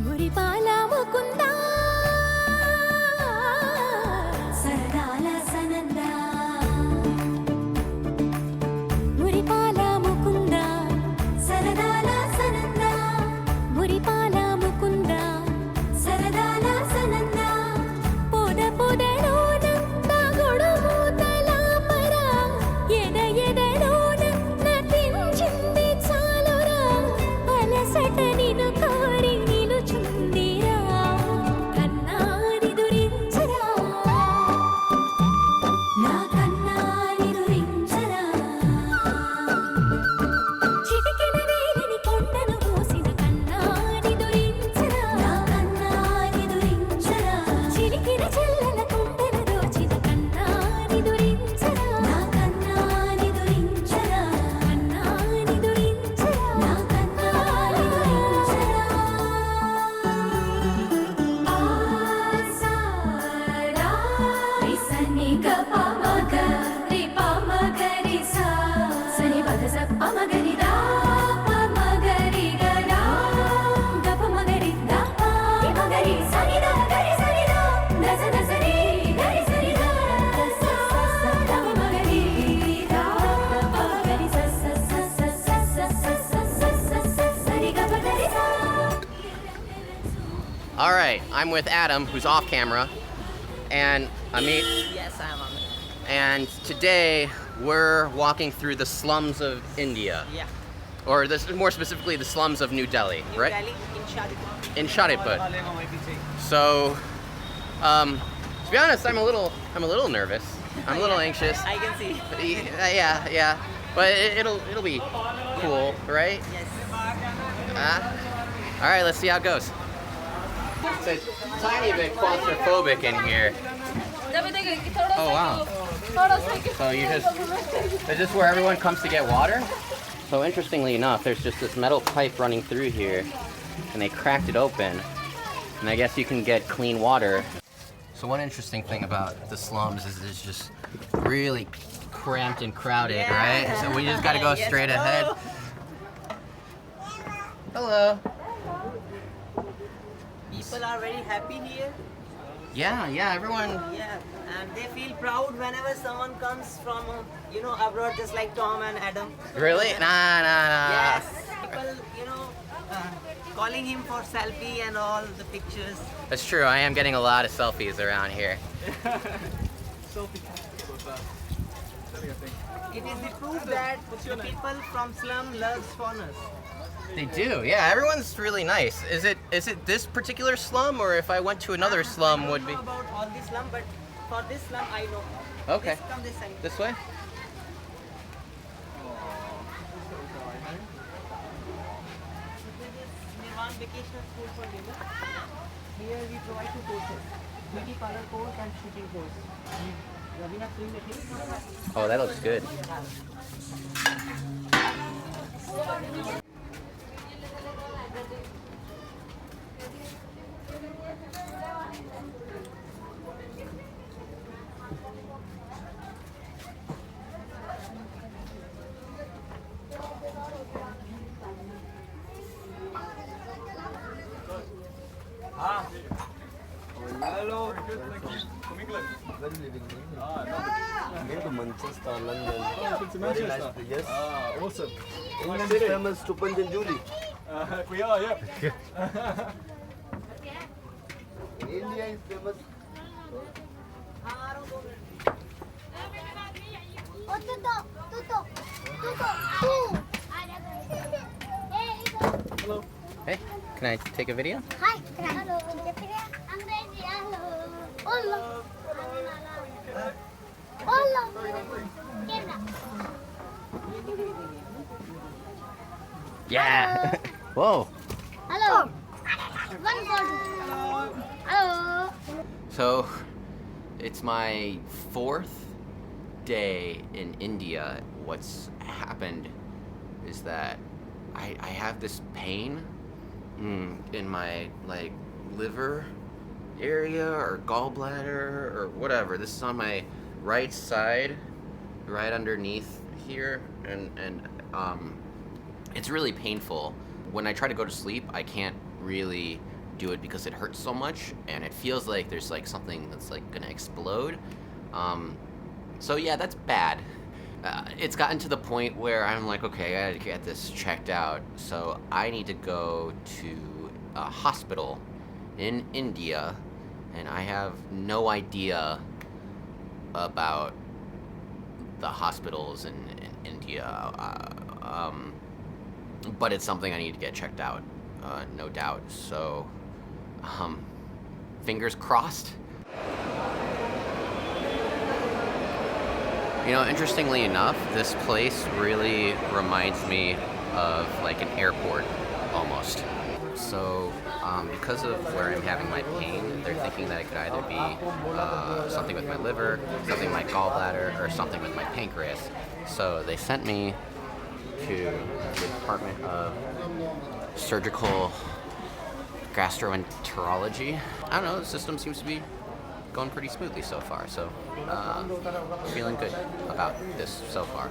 మురిపాల ముకుందా సరదాల సనందా మురిపాల ముకుందా సరదాల సనందా మురిపాల ముకుందా సరదాల సనందా పోద పోదలోన తాగుడు మూతల పరా ఎద ఎదలోన నటించింది చాలురా అలసట నిన్ను కోరి నిలుచుందిరా కన్నాని దురించరా నా కన్నాని దురించరా చిటికెన వేలిని కొండను మోసిన కన్నాని దురించరా నా కన్నాని దురించరా చిలికిన చెల్లెల కొండను దోచిన కన్నాని దురించరా నా కన్నాని దురించరా కన్నాని దురించరా నా కన్నాని దురించరా ఆసారా రిసని గపమగ రిపమగరి సా సని పదస పమగరి దా పమగరి గదా గపమగరి దా పమగరి సని దా గరి సని దా దస దసరి గరి సని దా దస సస పమగరి దా పమగరి సస సస సస సస సస సరి గపగరి సా. All right, I'm with Adam, who's off camera, and Amit. Yes, I'm on it. And today we're walking through the slums of India, Yeah. or this, more specifically, the slums of New Delhi, New right? Delhi in Shadipur. In Shadipur. So, to be honest, I'm a little nervous. I'm a little anxious. I can see. Yeah, but it'll be cool, right? Yes. All right, let's see how it goes. It's a tiny bit claustrophobic in here. Oh wow. So is this where everyone comes to get water? So interestingly enough, there's just this metal pipe running through here, and they cracked it open, and I guess you can get clean water. So one interesting thing about the slums is it's just really cramped and crowded, Yeah. right? So we just gotta go Yes, straight bro. ahead. Hello. People are very happy here. Yeah, everyone. Yeah, and they feel proud whenever someone comes from, abroad, just like Tom and Adam. Really? Nah. Yes, people, calling him for selfie and all the pictures. That's true. I am getting a lot of selfies around here. It is the proof that the people from slum loves foreigners. They do. Yeah, everyone's really nice. Is it this particular slum, or if I went to another slum would be? I don't know about all this slum, but for this slum I know. Okay. Come this side. This way? Deewani Vacational School for Women. Here we provide two courses: beauty parlor course and shooting course. M.M.Kreem. Oh, that looks good. Hello. From England. Where are you living in? Been to Manchester, London. To Manchester. Very nice place, yes. Awesome. England is famous to Punj and Julie. We are, yeah. India is famous. Hello. Hey, can I take a video? Hi. Hello. I'm ready. Hello. Hello. Camera. Yeah. Whoa. Hello. One photo. Hello. So, it's my 4th day in India. What's happened is that I have this pain in my liver area or gallbladder or whatever. This is on my right side, right underneath here, and it's really painful. When I try to go to sleep, I can't really do it because it hurts so much, and it feels like there's like something that's like gonna explode. So yeah, that's bad. It's gotten to the point where I'm like, okay, I gotta get this checked out. So I need to go to a hospital in India, and I have no idea about the hospitals in India. But it's something I need to get checked out, no doubt. So, fingers crossed. You know, interestingly enough, this place really reminds me of like an airport, almost. So, because of where I'm having my pain, they're thinking that it could either be something with my liver, something with my gallbladder, or something with my pancreas. So they sent me to the Department of Surgical Gastroenterology. I don't know, the system seems to be going pretty smoothly so far, so feeling good about this so far.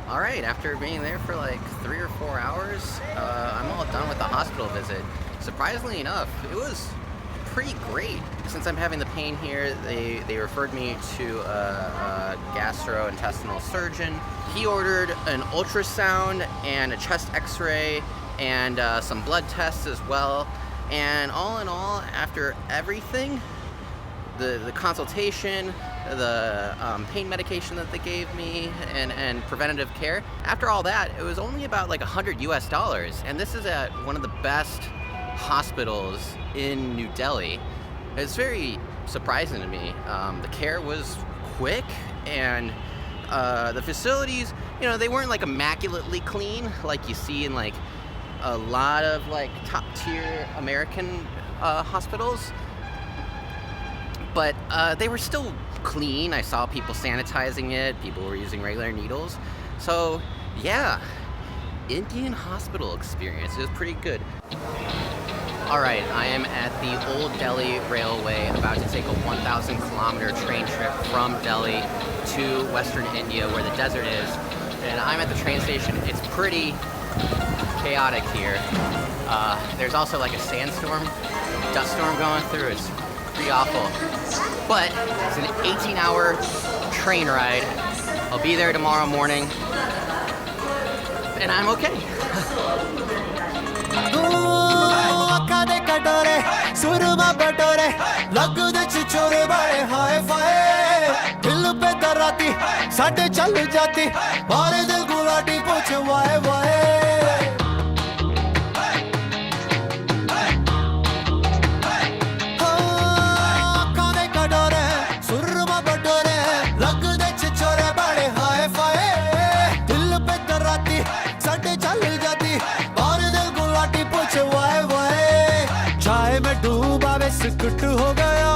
Alright, after being there for like 3 or 4 hours, I'm all done with the hospital visit. Surprisingly enough, it was pretty great. Since I'm having the pain here, they referred me to a gastrointestinal surgeon. He ordered an ultrasound and a chest x-ray and some blood tests as well. And all in all, after everything, the consultation, the pain medication that they gave me, and preventative care, after all that, it was only about like $100 US. And this is at one of the best hospitals in New Delhi. It's very surprising to me. The care was quick, and the facilities, you know, they weren't like immaculately clean like you see in like a lot of like top tier American hospitals, but they were still clean. I saw people sanitizing it, people were using regular needles. So yeah, Indian hospital experience is pretty good. Alright, I am at the Old Delhi Railway, about to take a 1,000 kilometer train trip from Delhi to Western India where the desert is. And I'm at the train station. It's pretty chaotic here. There's also like a sandstorm, dust storm going through. It's pretty awful. But it's an 18-hour train ride. I'll be there tomorrow morning, and I'm okay. कुट हो गया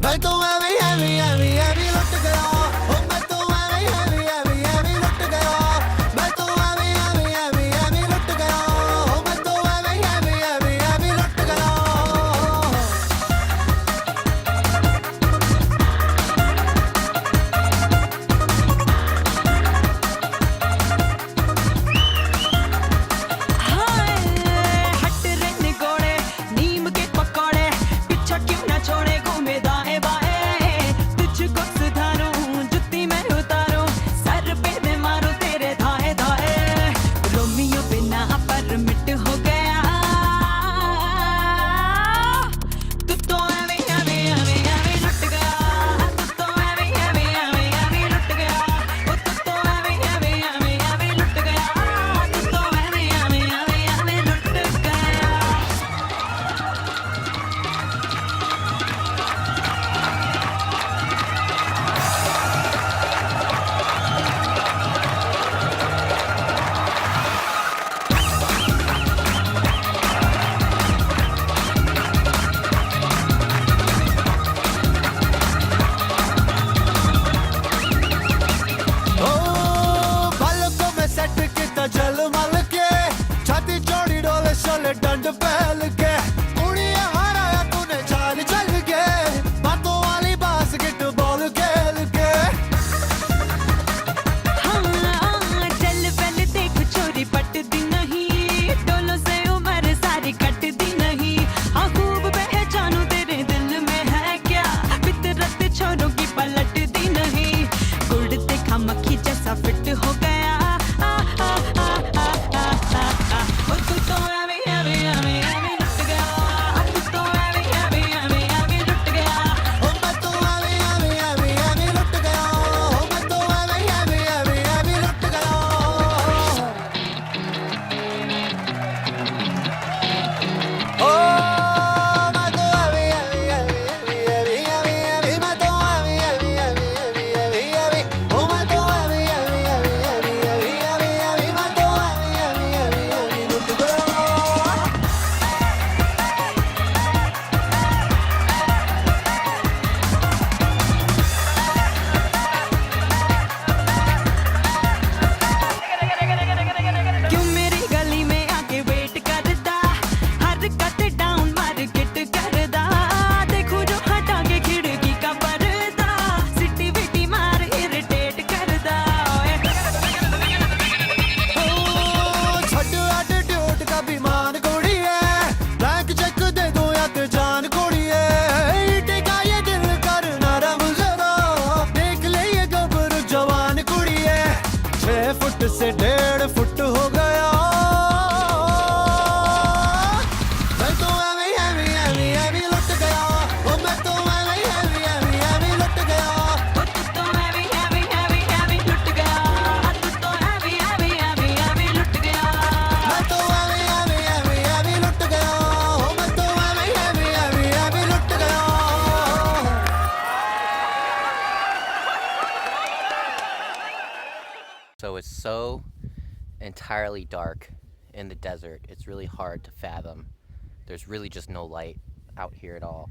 मैं तो एवी लुट गया ओ मैं तो एवी लुट गया मैं तो एवी लुट गया ओ मैं तो एवी लुट गया छोड़े घूमे दाएं बाएं तुझको के कुड़िया हराया तूने चाल चल के बातों वाली बास्केटबॉल खेल के हाँ चल पहले देख छोरी पटती नहीं डोलों से उम्र सारी कटती नहीं हाँ खूब पहचानू तेरे दिल में है क्या फितरत छोरों की पलटती नहीं गुड़ देखा मक्खी जैसा फिट हो गया ओ तू तो एवी एवी एवी एवी लुट गया तू तो एवी एवी एवी एवी लुट गया ओ मैं तो एवी एवी एवी एवी लुट गया ओ मैं तो एवी एवी एवी एवी लुट गया ओ मैं तो एवी एवी एवी एवी एवी एवी मैं तो एवी एवी एवी एवी एवी एवी ओ मैं तो एवी एवी एवी एवी एवी एवी एवी मैं तो एवी एवी एवी एवी लुट गया क्यों मेरी गली में आके वेट करता हर कट डाउन मार्केट करदा देखूं जो हटा के खिड़की का पर्दा सिटी विटी मार इरिटेट करदा ओ छड़ एटीट्यूड का बीमान कोड़ी है ब्लैंक चेक दे दो या तो जान कोड़ी है ईटे का ये दिल करना रब जरा देख ले ये गबरू जवान कुड़ी है 6 फुट से 1.5 फुट हो गया मैं तो एवी एवी एवी एवी लुट गया ओ मैं तो एवी एवी एवी एवी लुट गया ओ तू तो एवी एवी एवी एवी लुट गया तू तो एवी एवी एवी एवी लुट गया मैं तो एवी एवी एवी एवी लुट गया ओ मैं तो एवी एवी एवी एवी लुट गया So it's so entirely dark in the desert. It's really hard to fathom. There's really just no light out here at all.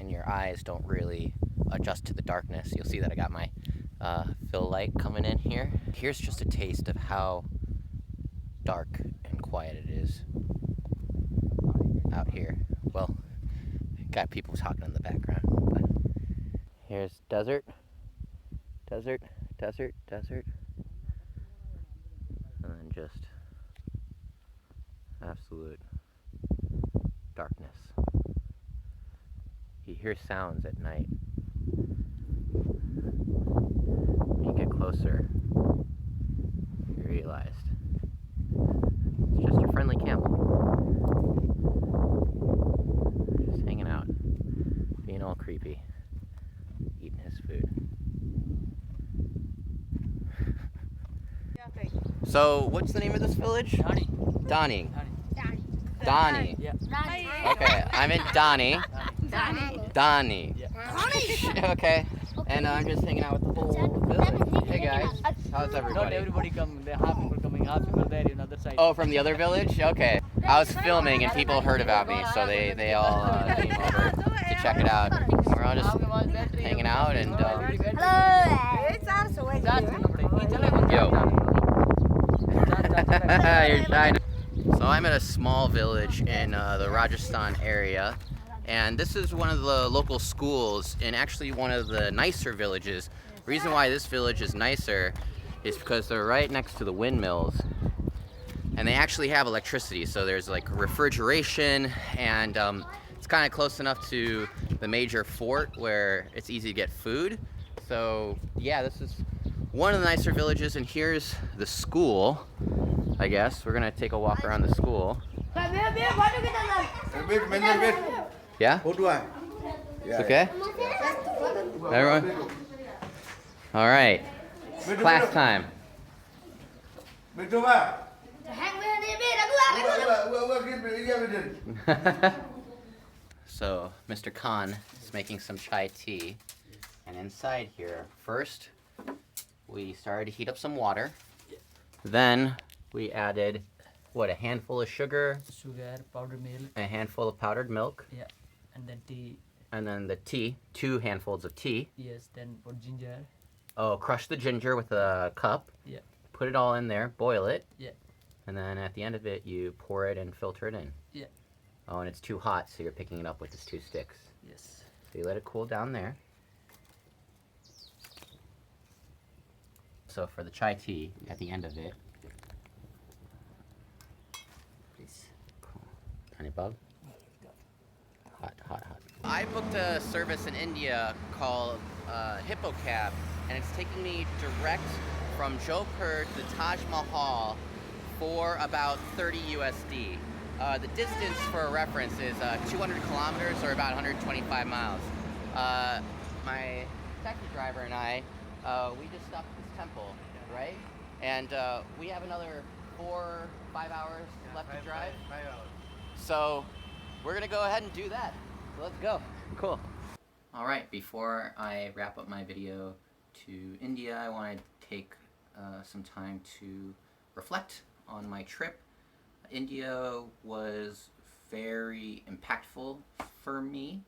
And your eyes don't really adjust to the darkness. You'll see that I got my fill light coming in here. Here's just a taste of how dark and quiet it is out here. Well, got people talking in the background, but here's desert, desert, desert, desert. And then just absolute darkness. You hear sounds at night. When you get closer, you realize it's just your friendly camel. Just hanging out, being all creepy, eating his food. So, what's the name of this village? Dani. Dani. Okay, I'm in Dani. Dani. Okay, and I'm just hanging out with the whole village. Hey guys, how's Not everybody? everybody come. There are half people coming, half people there in other side. Oh, from the other village? Okay. I was filming and people heard about me, so they all came over to check it out. We're all just hanging out and yo. You're shy. So I'm at a small village in the Rajasthan area, and this is one of the local schools and actually one of the nicer villages. Reason why this village is nicer is because they're right next to the windmills, and they actually have electricity, so there's like refrigeration, and it's kind of close enough to the major fort where it's easy to get food. So yeah, this is one of the nicer villages, and here's the school. I guess we're gonna take a walk around the school. Yeah? It's okay? Everyone? All right. Class time. So, Mr. Khan is making some chai tea. And inside here, first, we started to heat up some water. Then, we added, what, a handful of sugar, Sugar, powdered milk, a handful of powdered milk, yeah, and then tea. and then the tea, 2 handfuls of tea. Yes, then put ginger. Oh, crush the ginger with a cup. Yeah. Put it all in there, boil it. Yeah. And then at the end of it, you pour it and filter it in. Yeah. Oh, and it's too hot, so you're picking it up with just 2 sticks. Yes. So you let it cool down there. So for the chai tea, at the end of it, Please. tiny bug. Hot, hot, hot. I booked a service in India called Hippo Cab, and it's taking me direct from Jodhpur to the Taj Mahal for about 30 USD. The distance, for a reference, is 200 kilometers or about 125 miles. My taxi driver and I, we just stopped at this temple, right? And we have another 4-5 hours left to drive. 5 hours. So we're gonna go ahead and do that. So let's go. Cool. All right, before I wrap up my video to India, I want to take some time to reflect on my trip. India was very impactful for me.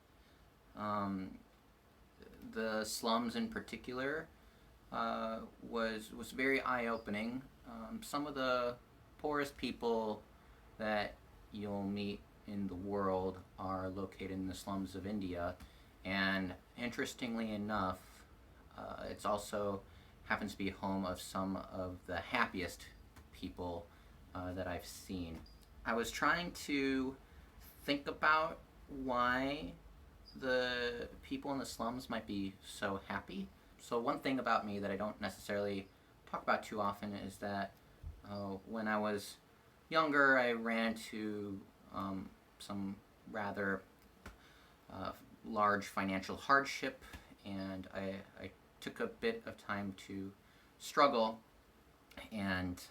The slums in particular was very eye-opening. Some of the poorest people that you'll meet in the world are located in the slums of India, and interestingly enough, it's also happens to be home of some of the happiest people that I've seen. I was trying to think about why the people in the slums might be so happy. So one thing about me that I don't necessarily talk about too often is that when I was younger, I ran into some rather large financial hardship, and I took a bit of time to struggle, and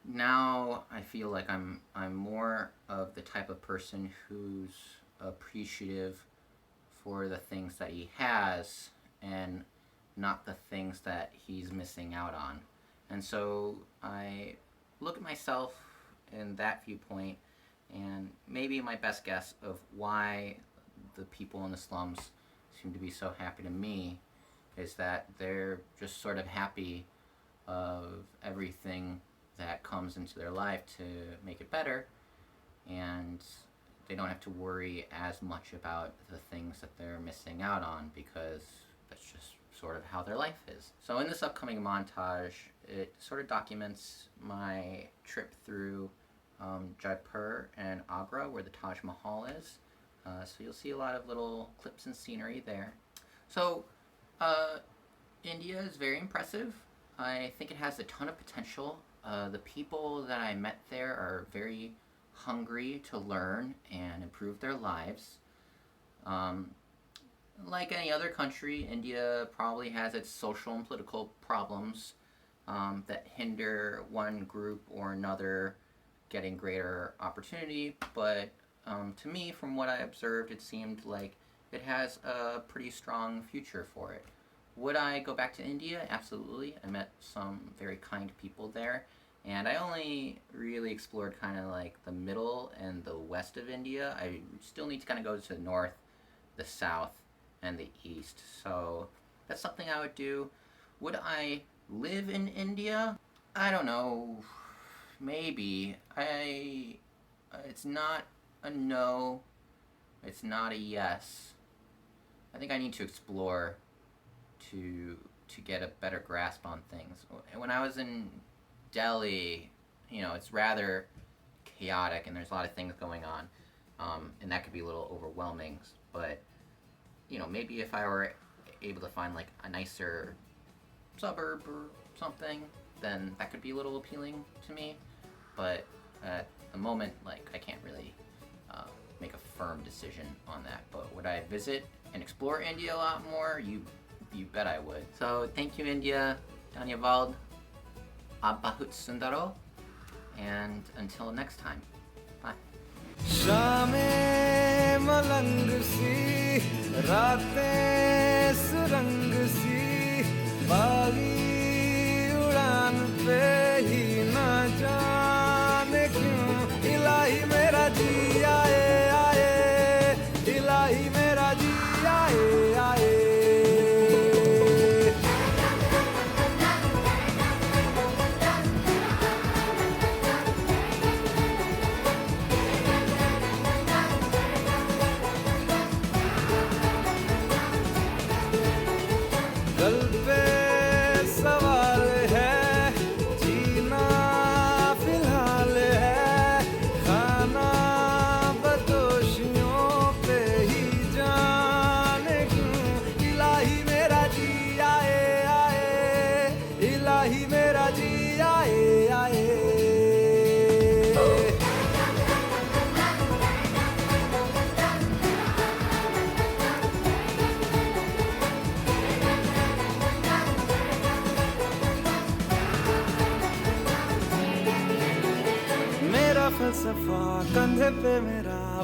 now I feel like I'm more of the type of person who's appreciative for the things that he has and not the things that he's missing out on. And so I look at myself in that viewpoint, and maybe my best guess of why the people in the slums seem to be so happy to me is that they're just sort of happy of everything that comes into their life to make it better, and they don't have to worry as much about the things that they're missing out on, because that's just sort of how their life is. So in this upcoming montage, it sort of documents my trip through Jaipur and Agra, where the Taj Mahal is. So you'll see a lot of little clips and scenery there. So India is very impressive. I think it has a ton of potential. The people that I met there are very hungry to learn and improve their lives. Like any other country, India probably has its social and political problems that hinder one group or another getting greater opportunity, but to me, from what I observed, it seemed like it has a pretty strong future for it. Would I go back to India? Absolutely. I met some very kind people there, and I only really explored kind of like the middle and the west of India. I still need to kind of go to the north, the south, and the east, so that's something I would do. Would I live in India? I don't know. Maybe. It's not a no. It's not a yes. I think I need to explore to get a better grasp on things. When I was in Delhi, it's rather chaotic and there's a lot of things going on, and that could be a little overwhelming, but maybe if I were able to find like a nicer suburb or something, then that could be a little appealing to me. But at the moment, like, I can't really make a firm decision on that. But would I visit and explore India a lot more? You bet I would. So thank you, India. Dhanyavad. Bahut sundaro. And until next time. Bye. शामें मलंग सी रातें सुरंग सी बागी उड़ान पे ही ना जाने क्यों इलाही मेरा जी आए आए इलाही मेरा जी आए आए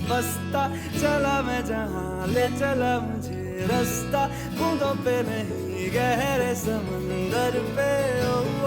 बसता चला मैं जहाँ ले चला मुझे रास्ता बूंदों पे नहीं गहरे समंदर पे ओ